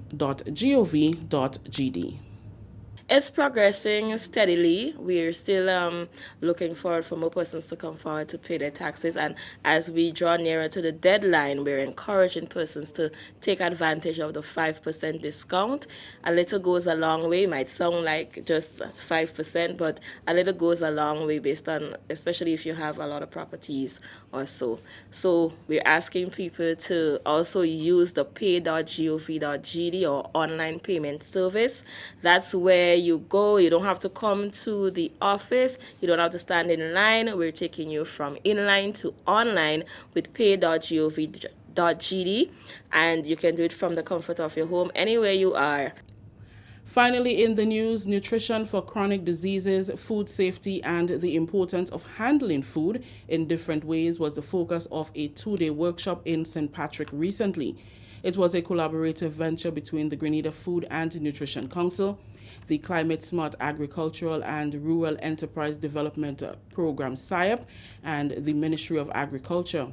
It's progressing steadily. We're still looking forward for more persons to come forward to pay their taxes. And as we draw nearer to the deadline, we're encouraging persons to take advantage of the 5% discount. A little goes a long way. It might sound like just 5%, but a little goes a long way based on, especially if you have a lot of properties or so. So we're asking people to also use the pay.gov.gd or online payment service. That's where you go. You don't have to come to the office. You don't have to stand in line. We're taking you from inline to online with pay.gov.gd, and you can do it from the comfort of your home, anywhere you are. Finally, in the news, nutrition for chronic diseases, food safety, and the importance of handling food in different ways was the focus of a two-day workshop in St. Patrick recently. It was a collaborative venture between the Grenada Food and Nutrition Council, the Climate Smart Agricultural and Rural Enterprise Development Program (CIEP), and the Ministry of Agriculture.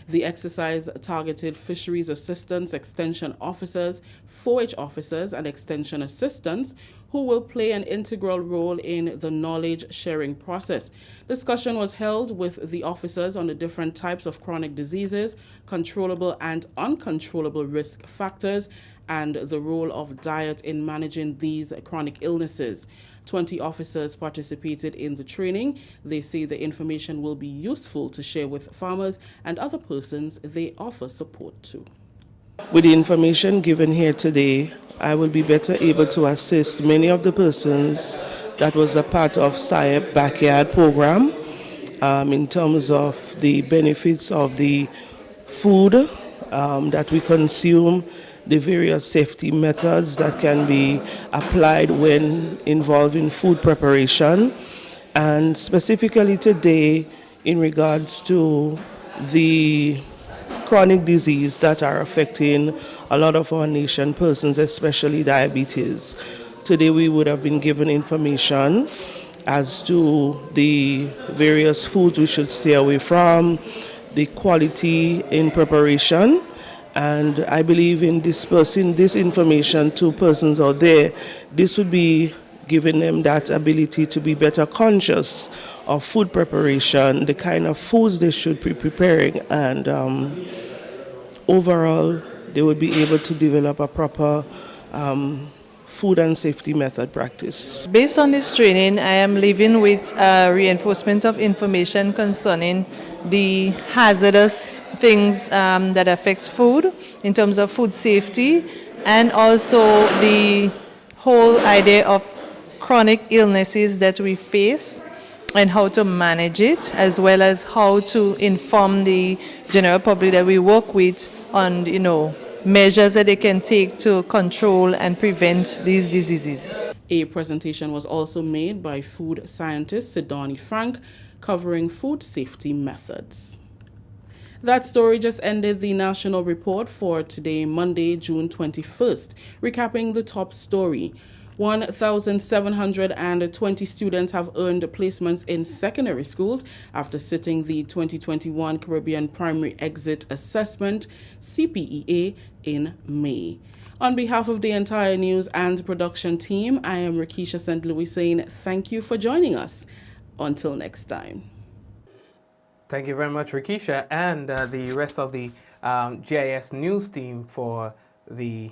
The exercise targeted fisheries assistants, extension officers, 4-H officers, and extension assistants who will play an integral role in the knowledge-sharing process. Discussion was held with the officers on the different types of chronic diseases, controllable and uncontrollable risk factors, and the role of diet in managing these chronic illnesses. 20 officers participated in the training. They say the information will be useful to share with farmers and other persons they offer support to. With the information given here today, I will be better able to assist many of the persons that was a part of CIEP backyard program in terms of the benefits of the food that we consume, the various safety methods that can be applied when involved in food preparation, and specifically today in regards to the chronic disease that are affecting a lot of our nation persons, especially diabetes. Today we would have been given information as to the various foods we should stay away from, the quality in preparation, and I believe in dispersing this information to persons out there. This would be giving them that ability to be better conscious of food preparation, the kind of foods they should be preparing, and overall they would be able to develop a proper food and safety method practice. Based on this training, I am leaving with reinforcement of information concerning the hazardous things that affects food in terms of food safety, and also the whole idea of chronic illnesses that we face and how to manage it, as well as how to inform the general public that we work with on, measures that they can take to control and prevent these diseases. A presentation was also made by food scientist Sidoni Frank covering food safety methods. That story just ended the national report for today, Monday, June 21st. Recapping the top story. 1,720 students have earned placements in secondary schools after sitting the 2021 Caribbean Primary Exit Assessment, CPEA, in May. On behalf of the entire news and production team, I am Rakisha St. Louis saying thank you for joining us. Until next time. Thank you very much, Rakisha, and the rest of the GIS news team for the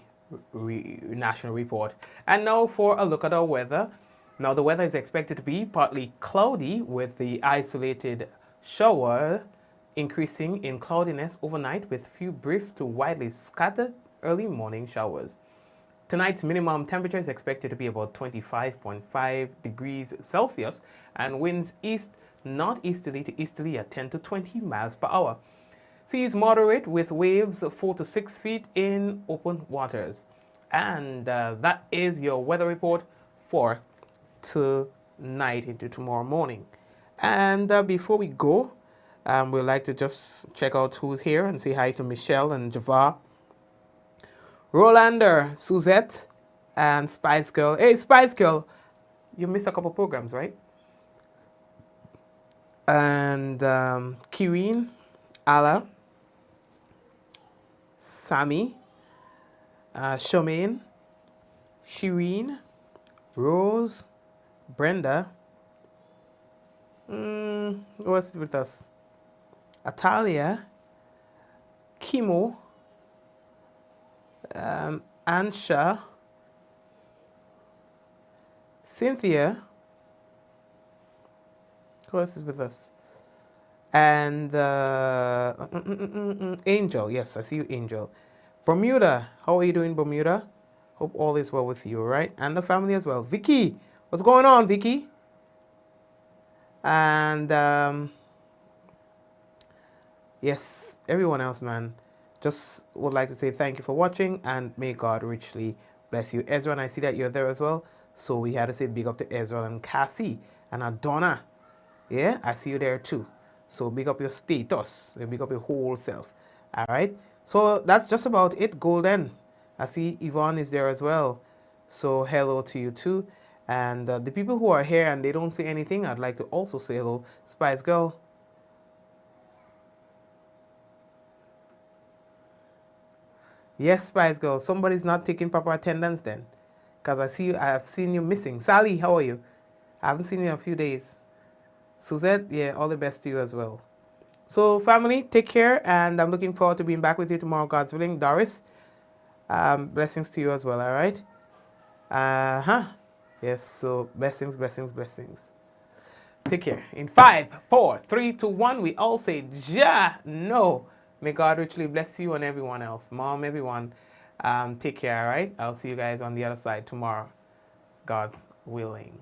national report. And now for a look at our weather. Now the weather is expected to be partly cloudy with the isolated shower increasing in cloudiness overnight with few brief to widely scattered early morning showers. Tonight's minimum temperature is expected to be about 25.5 degrees Celsius and winds northeasterly to easterly at 10 to 20 miles per hour. Seas moderate with waves 4 to 6 feet in open waters. And that is your weather report for tonight into tomorrow morning. And before we go, we'd like to just check out who's here and say hi to Michelle and Javar, Rolander, Suzette, and Spice Girl. Hey, Spice Girl, you missed a couple programs, right? And Kireen, Ala, Sammy, Shomaine, Shireen, Rose, Brenda. What's with us? Atalia, Kimo, Ansha, Cynthia. Who else is with us? And Angel. Yes, I see you, Angel. Bermuda. How are you doing, Bermuda? Hope all is well with you, right? And the family as well. Vicky. What's going on, Vicky? And yes, everyone else, man. Just would like to say thank you for watching and may God richly bless you. Ezra, and I see that you're there as well. So we had to say big up to Ezra and Cassie and Adonna. Yeah, I see you there too. So big up your status. Big up your whole self. All right. So that's just about it, Golden. I see Yvonne is there as well. So hello to you too. And the people who are here and they don't say anything, I'd like to also say hello. Spice Girl. Yes, Spice Girl. Somebody's not taking proper attendance then. Because I have seen you missing. Sally, how are you? I haven't seen you in a few days. Suzette, yeah, all the best to you as well. So family, take care, and I'm looking forward to being back with you tomorrow, God's willing. Doris, blessings to you as well, all right? Yes, so blessings, blessings, blessings. Take care. In 5, 4, 3, 2, 1, we all say, Ja, no. May God richly bless you and everyone else. Mom, everyone, take care, all right? I'll see you guys on the other side tomorrow, God's willing.